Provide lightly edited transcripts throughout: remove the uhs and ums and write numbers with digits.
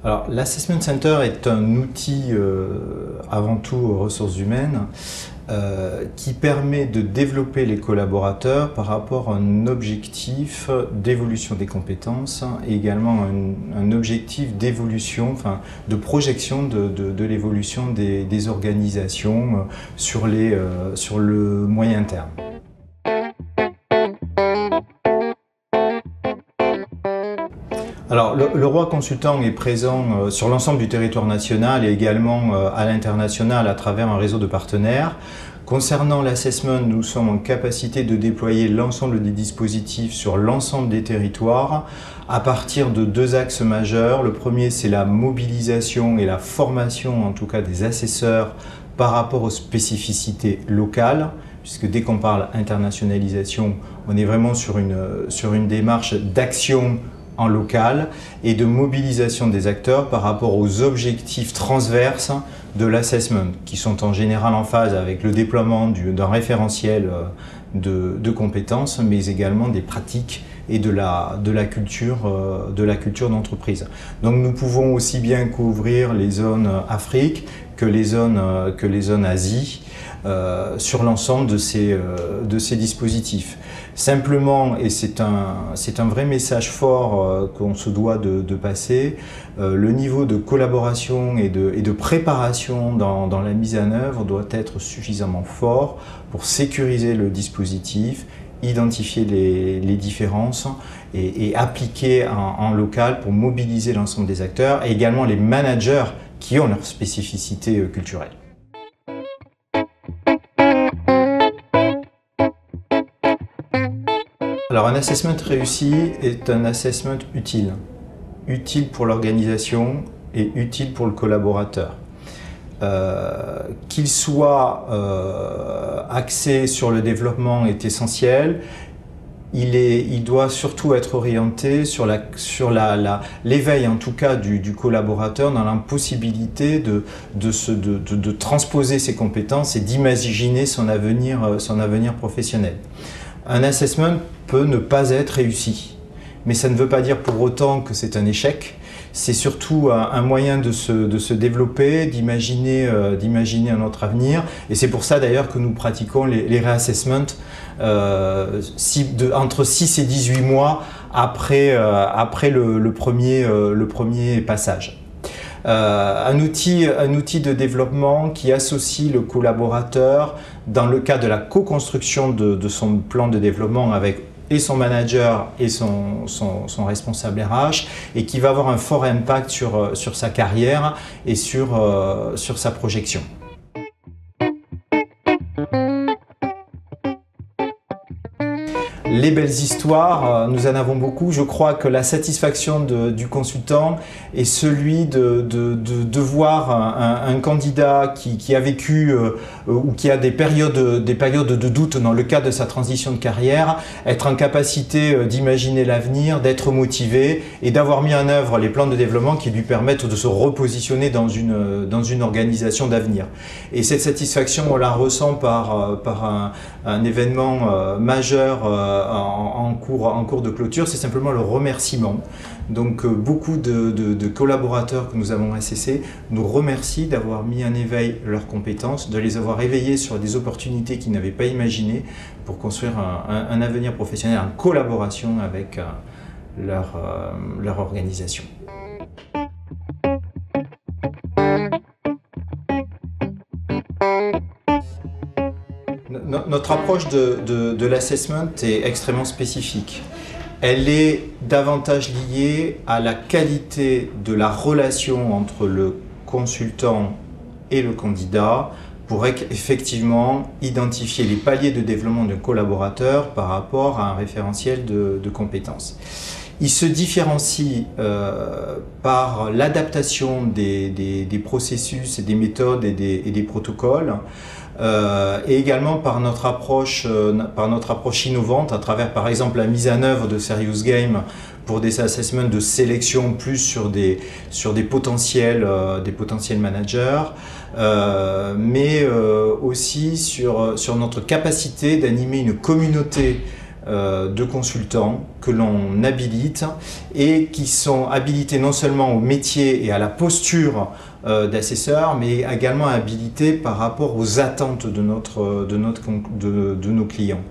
Alors, l'Assessment Center est un outil avant tout ressources humaines qui permet de développer les collaborateurs par rapport à un objectif d'évolution des compétences et également un objectif d'évolution, enfin de projection de l'évolution des organisations sur le moyen terme. Alors, le Roi Consultant est présent sur l'ensemble du territoire national et également à l'international à travers un réseau de partenaires. Concernant l'assessment, nous sommes en capacité de déployer l'ensemble des dispositifs sur l'ensemble des territoires à partir de deux axes majeurs. Le premier, c'est la mobilisation et la formation, en tout cas des assesseurs, par rapport aux spécificités locales, puisque dès qu'on parle internationalisation, on est vraiment sur une démarche d'action en local et de mobilisation des acteurs par rapport aux objectifs transverses de l'assessment, qui sont en général en phase avec le déploiement d'un référentiel de compétences, mais également des pratiques et de la culture d'entreprise. Donc nous pouvons aussi bien couvrir les zones Afrique que les zones Asie sur l'ensemble de ces dispositifs. Simplement, et c'est un vrai message fort qu'on se doit de passer, le niveau de collaboration et de préparation dans la mise en œuvre doit être suffisamment fort pour sécuriser le dispositif, identifier les différences et appliquer en local pour mobiliser l'ensemble des acteurs et également les managers qui ont leurs spécificités culturelles. Alors un assessment réussi est un assessment utile. Utile pour l'organisation et utile pour le collaborateur. Qu'il soit axé sur le développement est essentiel. Il doit surtout être orienté sur l'éveil en tout cas du collaborateur dans l'impossibilité de transposer ses compétences et d'imaginer son avenir professionnel. Un assessment peut ne pas être réussi, mais ça ne veut pas dire pour autant que c'est un échec. C'est surtout un moyen de se développer, d'imaginer un autre avenir. Et c'est pour ça d'ailleurs que nous pratiquons les réassessments entre 6 et 18 mois après le premier passage. Un outil de développement qui associe le collaborateur dans le cadre de la co-construction de son plan de développement avec et son manager et son responsable RH et qui va avoir un fort impact sur sa carrière et sur sa projection. Les belles histoires, nous en avons beaucoup. Je crois que la satisfaction du consultant est celui de voir un candidat qui a vécu ou qui a des périodes de doute dans le cadre de sa transition de carrière, être en capacité d'imaginer l'avenir, d'être motivé et d'avoir mis en œuvre les plans de développement qui lui permettent de se repositionner dans une organisation d'avenir. Et cette satisfaction, on la ressent par un événement majeur en cours de clôture, c'est simplement le remerciement. Donc beaucoup de collaborateurs que nous avons assessés nous remercient d'avoir mis en éveil leurs compétences, de les avoir éveillés sur des opportunités qu'ils n'avaient pas imaginées pour construire un avenir professionnel en collaboration avec leur organisation. Notre approche de l'assessment est extrêmement spécifique. Elle est davantage liée à la qualité de la relation entre le consultant et le candidat pour effectivement identifier les paliers de développement d'un collaborateur par rapport à un référentiel de compétences. Il se différencie par l'adaptation des processus et des méthodes et des protocoles et également par notre approche innovante à travers par exemple la mise en œuvre de Serious Game pour des assessments de sélection plus sur des potentiels managers, mais aussi sur notre capacité d'animer une communauté de consultants que l'on habilite et qui sont habilités non seulement au métier et à la posture d'assesseur, mais également habilités par rapport aux attentes de nos clients.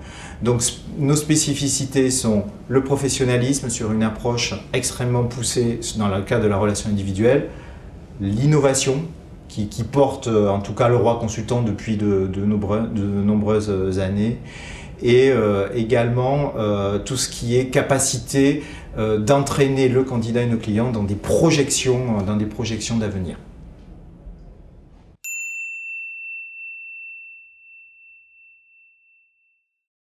Donc nos spécificités sont le professionnalisme sur une approche extrêmement poussée dans le cadre de la relation individuelle, l'innovation qui porte en tout cas le roi consultant depuis de nombreuses années, et également tout ce qui est capacité d'entraîner le candidat et nos clients dans des projections d'avenir.